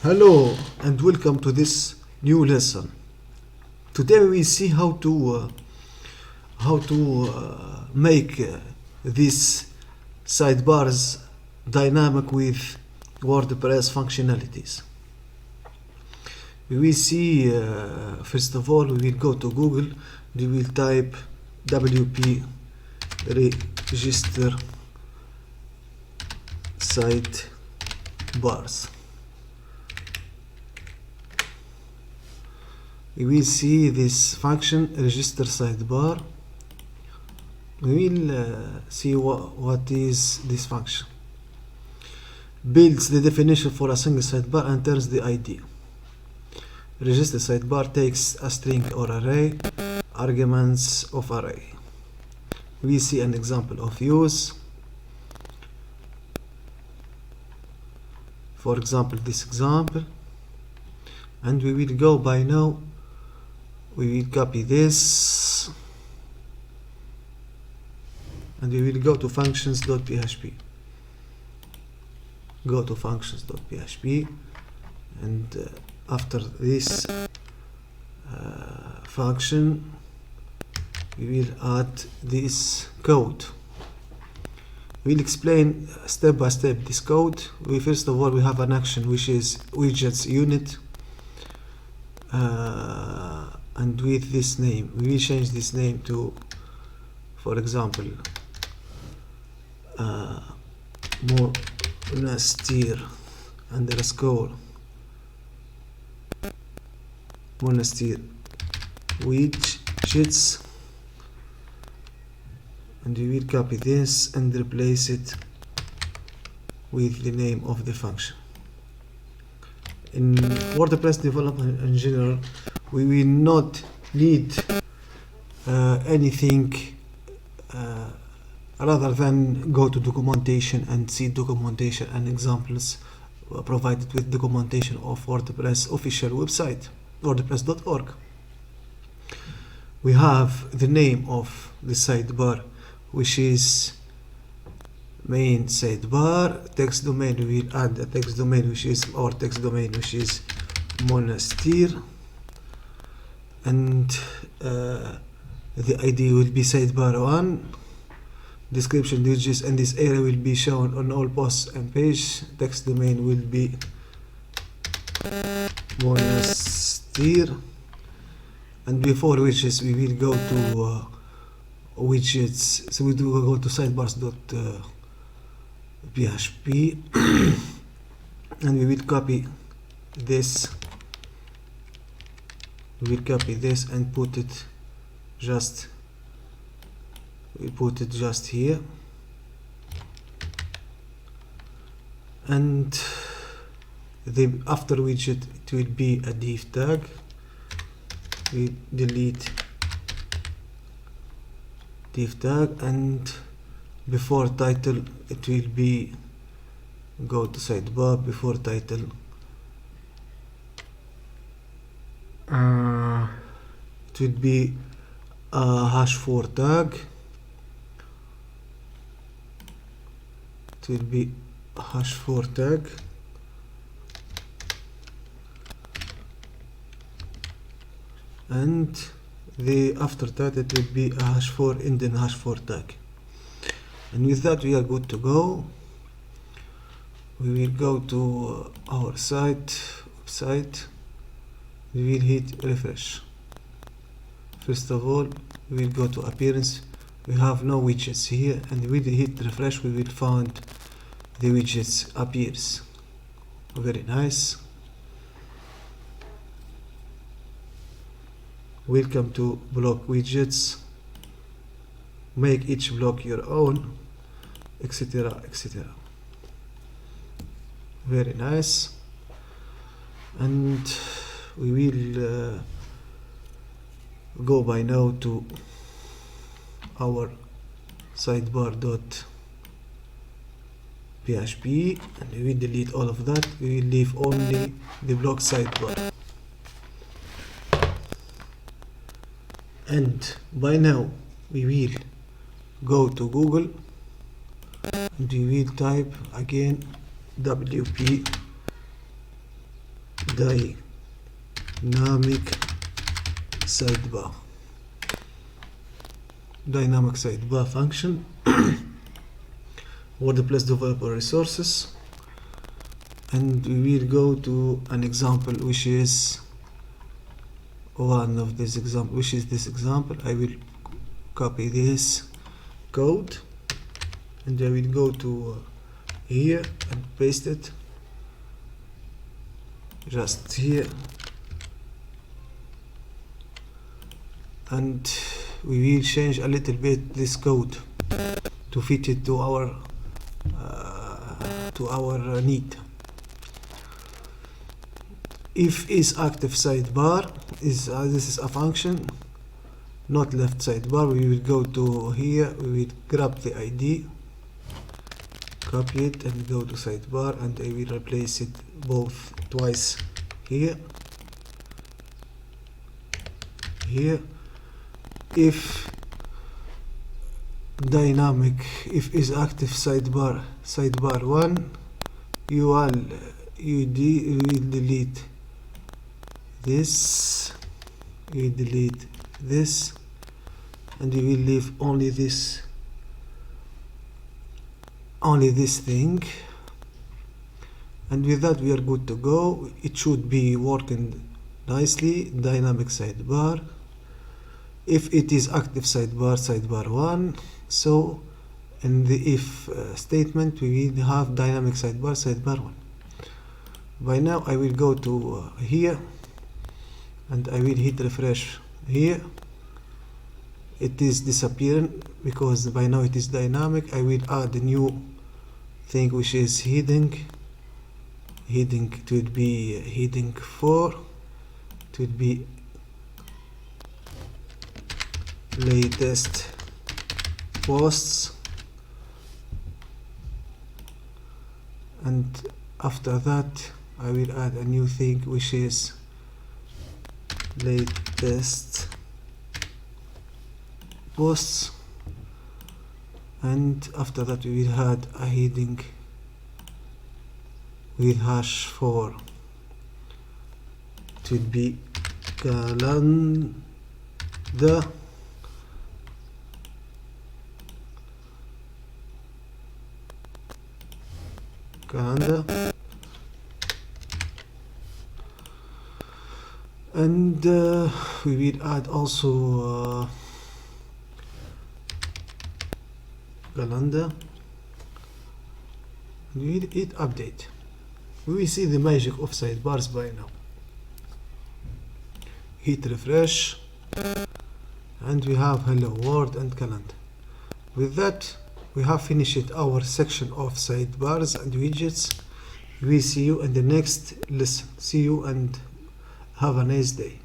Hello and welcome to this new lesson. Today we see how to make these sidebars dynamic with WordPress functionalities. We will see first of all we will go to Google. We will type WP register sidebars. We will see this function register sidebar. We will see what is this function. Builds the definition for a single sidebar and turns the ID. Register sidebar takes a string or array, arguments of array. We see an example of use. For example, this example, and we will go by now. We will copy this and we will go to functions.php. Go to functions.php, and after this function we will add this code. We'll explain step by step this code. First of all, we have an action which is widgets unit, and with this name we will change this name to, for example, monastir underscore monastir widgets, and we will copy this and replace it with the name of the function. In WordPress development in general, we will not need anything rather than go to documentation and see documentation and examples provided with documentation of WordPress official website, wordpress.org. We have the name of the sidebar, which is main sidebar. Text domain, we will add a text domain which is our text domain, which is monastir, and the ID will be sidebar 1. Description digits and this area will be shown on all posts and page. Text domain will be monastir, and before widgets we will go to widgets, so we do go to sidebars.php and we will copy this. We will copy this and put it just here, and the after widget it will be a div tag. We delete div tag, and before title it will be go to sidebar. Before title it will be a #4 tag. It will be a #4 tag, and the after that it will be a #4 indent #4 tag. And with that we are good to go. We will go to our website. We will hit refresh. First of all, we will go to appearance. We have no widgets here, and with the hit refresh we will find the widgets appears. Very nice. Welcome to block widgets. Make each block your own, etc., etc. Very nice. And we will go by now to our sidebar.php, and we will delete all of that. We will leave only the block sidebar. And by now we will go to Google and we will type again WP dynamic sidebar. Dynamic sidebar function. WordPress developer resources, and we will go to an example which is one of this example, which is this example. I will copy this code and I will go to here and paste it just here, and we will change a little bit this code to fit it to our need. If is active sidebar is this is a function, not left sidebar. We will go to here, we will grab the ID, copy it and go to sidebar, and I will replace it both twice here. If dynamic, if is active sidebar 1, you will delete this, you delete this, and you will leave only this thing, and with that we are good to go. It should be working nicely. Dynamic sidebar, if it is active sidebar 1, so in the if statement we will have dynamic sidebar 1. By now I will go to here and I will hit refresh here. It is disappearing because by now it is dynamic. I will add a new thing which is heading. Heading, it would be heading 4, it would be latest posts, and after that I will add a new thing which is latest posts, and after that we will add a heading with #4. It will be calendar, and we will add also calendar. We will hit update. We will see the magic of sidebars by now. Hit refresh and we have hello world and calendar. With that we have finished our section of sidebars and widgets. We see you in the next lesson. See you and have a nice day.